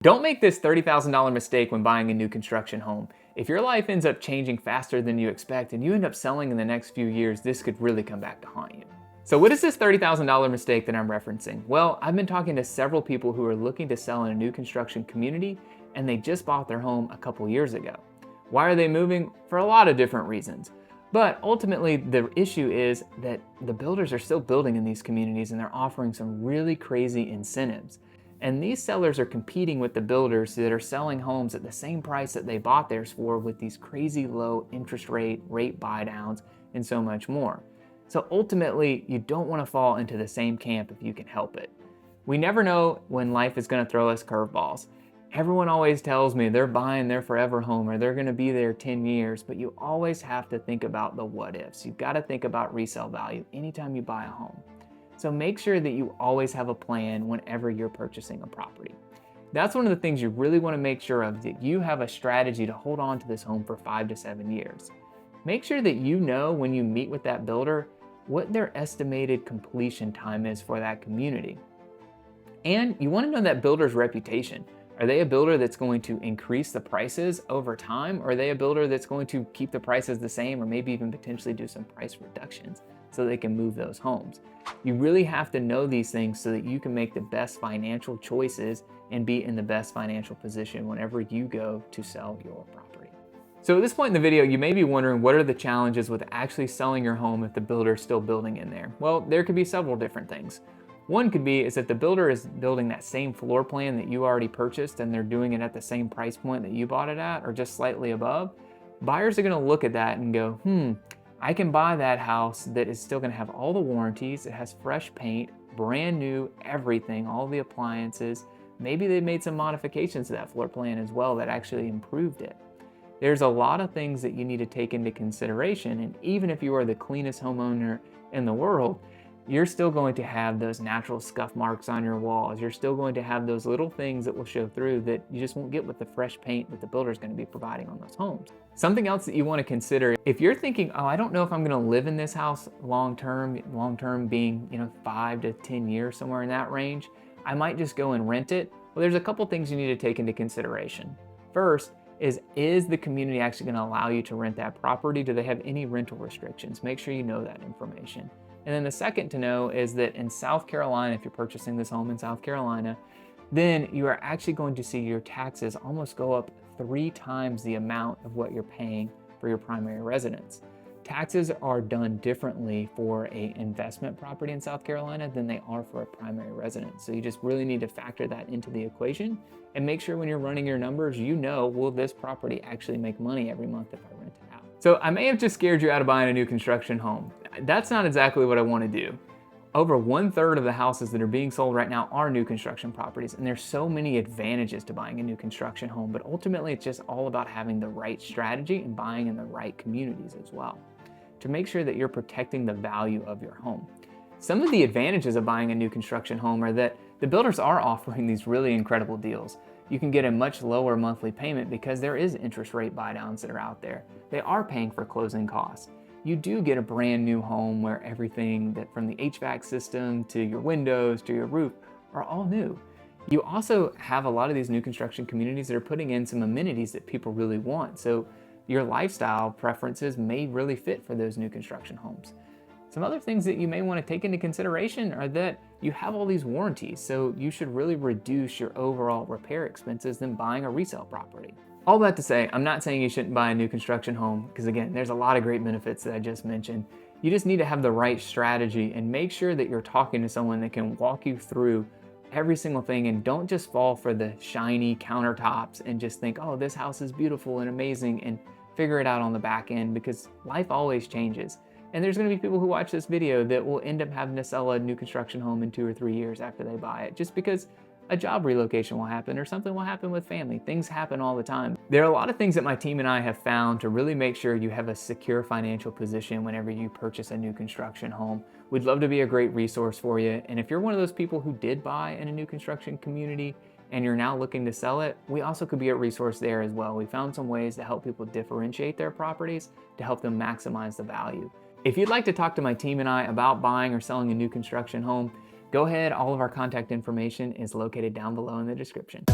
Don't make this $30,000 mistake when buying a new construction home. If your life ends up changing faster than you expect and you end up selling in the next few years, this could really come back to haunt you. So what is this $30,000 mistake that I'm referencing? Well, I've been talking to several people who are looking to sell in a new construction community and they just bought their home a couple years ago. Why are they moving? For a lot of different reasons. But ultimately, the issue is that the builders are still building in these communities and they're offering some really crazy incentives. And these sellers are competing with the builders that are selling homes at the same price that they bought theirs for with these crazy low interest rate buy downs, and so much more. So ultimately, you don't want to fall into the same camp if you can help it. We never know when life is going to throw us curveballs. Everyone always tells me they're buying their forever home or they're going to be there 10 years, but you always have to think about the what ifs. You've got to think about resale value anytime you buy a home. So make sure that you always have a plan whenever you're purchasing a property. That's one of the things you really want to make sure of, that you have a strategy to hold on to this home for 5 to 7 years. Make sure that you know when you meet with that builder what their estimated completion time is for that community. And you want to know that builder's reputation. Are they a builder that's going to increase the prices over time? Or are they a builder that's going to keep the prices the same or maybe even potentially do some price reductions so they can move those homes? You really have to know these things so that you can make the best financial choices and be in the best financial position whenever you go to sell your property. So at this point in the video, you may be wondering, what are the challenges with actually selling your home if the builder is still building in there? Well, there could be several different things. One could be is that the builder is building that same floor plan that you already purchased and they're doing it at the same price point that you bought it at or just slightly above. Buyers are going to look at that and go, I can buy that house that is still going to have all the warranties. It has fresh paint, brand new, everything, all the appliances. Maybe they made some modifications to that floor plan as well that actually improved it. There's a lot of things that you need to take into consideration. And even if you are the cleanest homeowner in the world, you're still going to have those natural scuff marks on your walls. You're still going to have those little things that will show through that you just won't get with the fresh paint that the builder is going to be providing on those homes. Something else that you want to consider, if you're thinking, I don't know if I'm going to live in this house long-term being, 5 to 10 years, somewhere in that range, I might just go and rent it. Well, there's a couple things you need to take into consideration. First, is the community actually going to allow you to rent that property? Do they have any rental restrictions? Make sure you know that information. And then the second to know is that in South Carolina, if you're purchasing this home in South Carolina, then you are actually going to see your taxes almost go up 3 times the amount of what you're paying for your primary residence. Taxes are done differently for an investment property in South Carolina than they are for a primary residence. So you just really need to factor that into the equation and make sure when you're running your numbers, will this property actually make money every month if I rent it out? So I may have just scared you out of buying a new construction home. That's not exactly what I want to do. Over 1/3 of the houses that are being sold right now are new construction properties, and there's so many advantages to buying a new construction home, but ultimately it's just all about having the right strategy and buying in the right communities as well to make sure that you're protecting the value of your home. Some of the advantages of buying a new construction home are that the builders are offering these really incredible deals. You can get a much lower monthly payment because there is interest rate buy downs that are out there. They are paying for closing costs. You do get a brand new home where everything that from the HVAC system to your windows to your roof are all new. You also have a lot of these new construction communities that are putting in some amenities that people really want. So your lifestyle preferences may really fit for those new construction homes. Some other things that you may want to take into consideration are that you have all these warranties, so you should really reduce your overall repair expenses than buying a resale property. All that to say, I'm not saying you shouldn't buy a new construction home because again, there's a lot of great benefits that I just mentioned. You just need to have the right strategy and make sure that you're talking to someone that can walk you through every single thing, and don't just fall for the shiny countertops and just think, this house is beautiful and amazing, and figure it out on the back end, because life always changes. And there's going to be people who watch this video that will end up having to sell a new construction home in 2 or 3 years after they buy it, just because a job relocation will happen or something will happen with family. Things happen all the time. There are a lot of things that my team and I have found to really make sure you have a secure financial position whenever you purchase a new construction home. We'd love to be a great resource for you. And if you're one of those people who did buy in a new construction community and you're now looking to sell it, we also could be a resource there as well. We found some ways to help people differentiate their properties to help them maximize the value. If you'd like to talk to my team and I about buying or selling a new construction home, go ahead. All of our contact information is located down below in the description.